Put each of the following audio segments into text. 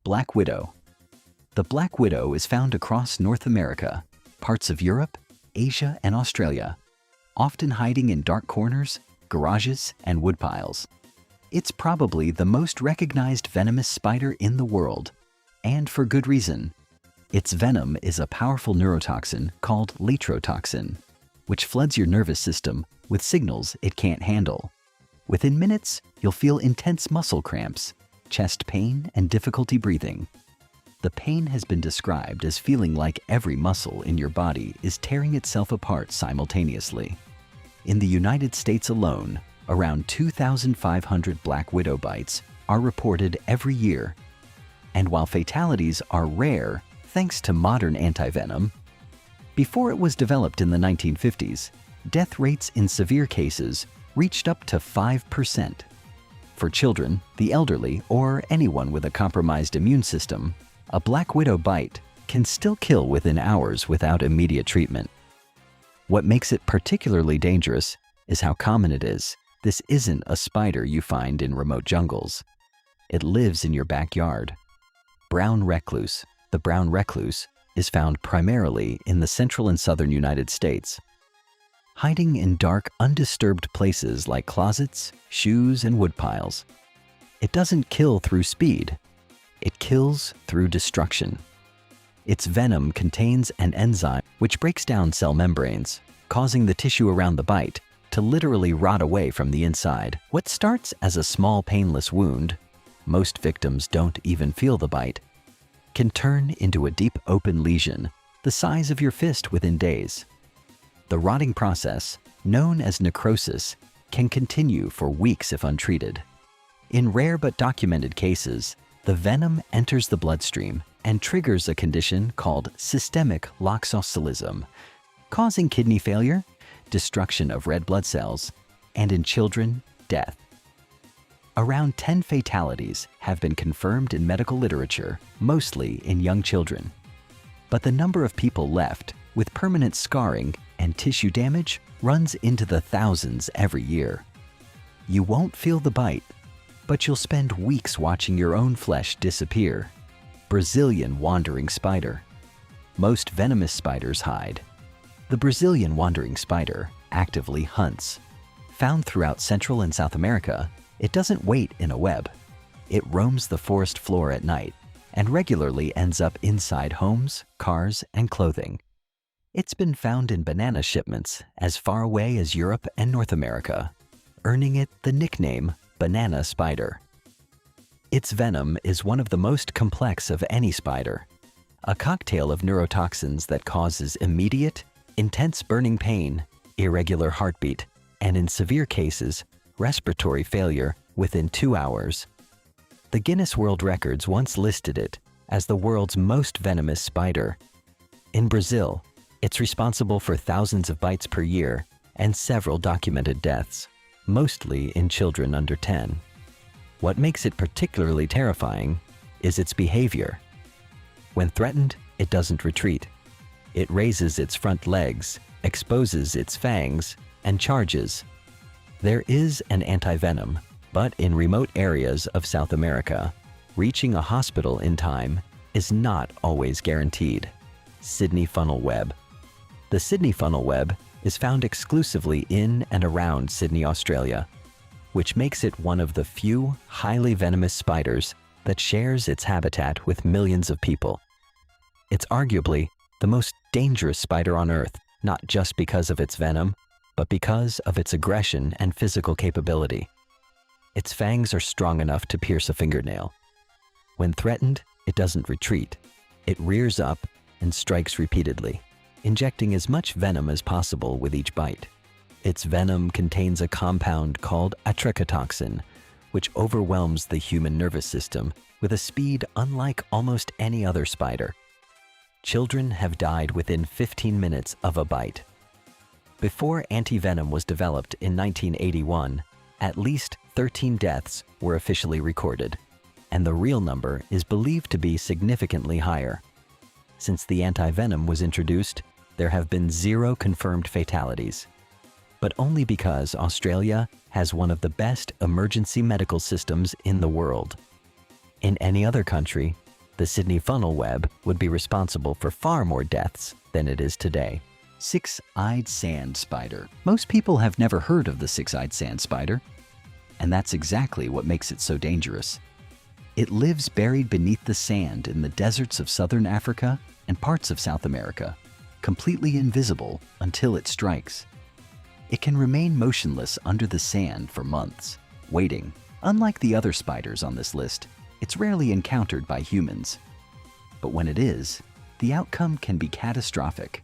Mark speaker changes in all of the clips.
Speaker 1: Black widow. The black widow is found across North America, parts of Europe, Asia, and Australia, often hiding in dark corners, garages, and woodpiles. It's probably the most recognized venomous spider in the world, and for good reason. Its venom is a powerful neurotoxin called latrotoxin, which floods your nervous system with signals it can't handle. Within minutes, you'll feel intense muscle cramps, chest pain, and difficulty breathing. The pain has been described as feeling like every muscle in your body is tearing itself apart simultaneously. In the United States alone, around 2,500 black widow bites are reported every year. And while fatalities are rare thanks to modern antivenom, before it was developed in the 1950s, death rates in severe cases reached up to 5%. For children, the elderly, or anyone with a compromised immune system, a black widow bite can still kill within hours without immediate treatment. What makes it particularly dangerous is how common it is. This isn't a spider you find in remote jungles. It lives in your backyard. Brown recluse. The brown recluse is found primarily in the central and southern United States, hiding in dark, undisturbed places like closets, shoes, and woodpiles. It doesn't kill through speed. It kills through destruction. Its venom contains an enzyme which breaks down cell membranes, causing the tissue around the bite to literally rot away from the inside. What starts as a small painless wound, most victims don't even feel the bite, can turn into a deep open lesion the size of your fist within days. The rotting process, known as necrosis, can continue for weeks if untreated. In rare but documented cases, the venom enters the bloodstream and triggers a condition called systemic loxoscelism, causing kidney failure, destruction of red blood cells, and in children, death. Around 10 fatalities have been confirmed in medical literature, mostly in young children. But the number of people left with permanent scarring and tissue damage runs into the thousands every year. You won't feel the bite, but you'll spend weeks watching your own flesh disappear. Brazilian wandering spider. Most venomous spiders hide. The Brazilian wandering spider actively hunts. Found throughout Central and South America, it doesn't wait in a web. It roams the forest floor at night and regularly ends up inside homes, cars, and clothing. It's been found in banana shipments as far away as Europe and North America, earning it the nickname banana spider. Its venom is one of the most complex of any spider, a cocktail of neurotoxins that causes immediate, intense burning pain, irregular heartbeat, and in severe cases, respiratory failure within 2 hours. The Guinness World Records once listed it as the world's most venomous spider. In Brazil, it's responsible for thousands of bites per year and several documented deaths, mostly in children under 10. What makes it particularly terrifying is its behavior. When threatened, it doesn't retreat. It raises its front legs, exposes its fangs, and charges. There is an antivenom, but in remote areas of South America, reaching a hospital in time is not always guaranteed. Sydney funnel web. The Sydney funnel web is found exclusively in and around Sydney, Australia, which makes it one of the few highly venomous spiders that shares its habitat with millions of people. It's arguably the most dangerous spider on Earth, not just because of its venom, but because of its aggression and physical capability. Its fangs are strong enough to pierce a fingernail. When threatened, it doesn't retreat. It rears up and strikes repeatedly, injecting as much venom as possible with each bite. Its venom contains a compound called atrachotoxin, which overwhelms the human nervous system with a speed unlike almost any other spider. Children have died within 15 minutes of a bite. Before antivenom was developed in 1981, at least 13 deaths were officially recorded, and the real number is believed to be significantly higher. Since the antivenom was introduced, there have been 0 confirmed fatalities, but only because Australia has one of the best emergency medical systems in the world. In any other country,
Speaker 2: The Sydney funnel web would be responsible for far more deaths than it is today.
Speaker 1: Six-eyed sand spider. Most people have never heard of the six-eyed sand spider, and that's exactly what makes it so dangerous. It lives buried beneath the sand in the deserts of southern Africa and parts of South America, completely invisible until it strikes. It can remain motionless under the sand for months, waiting. Unlike the other spiders on this list, it's rarely encountered by humans. But when it is, the outcome can be catastrophic.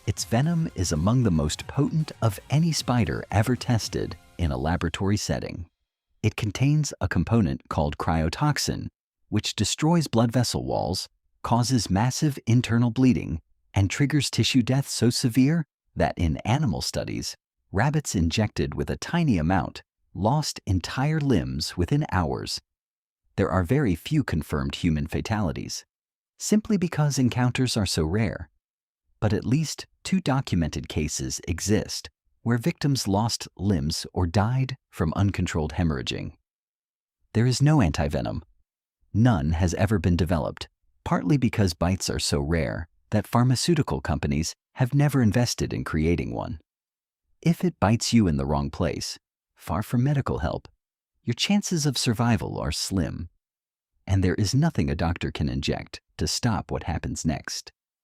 Speaker 1: Its venom is among the most potent of any spider ever tested in a laboratory setting. It contains a component called cryotoxin, which destroys blood vessel walls, causes massive internal bleeding, and triggers tissue death so severe that in animal studies, rabbits injected with a tiny amount lost entire limbs within hours. There are very few confirmed human fatalities, simply because encounters are so rare. But at least 2 documented cases exist where victims lost limbs or died from uncontrolled hemorrhaging. There is no antivenom. None has ever been developed, partly because bites are so rare that pharmaceutical companies have never invested in creating one. If it bites you in the wrong place, far from medical help, your chances of survival are slim, and there is nothing a doctor can inject to stop what happens next.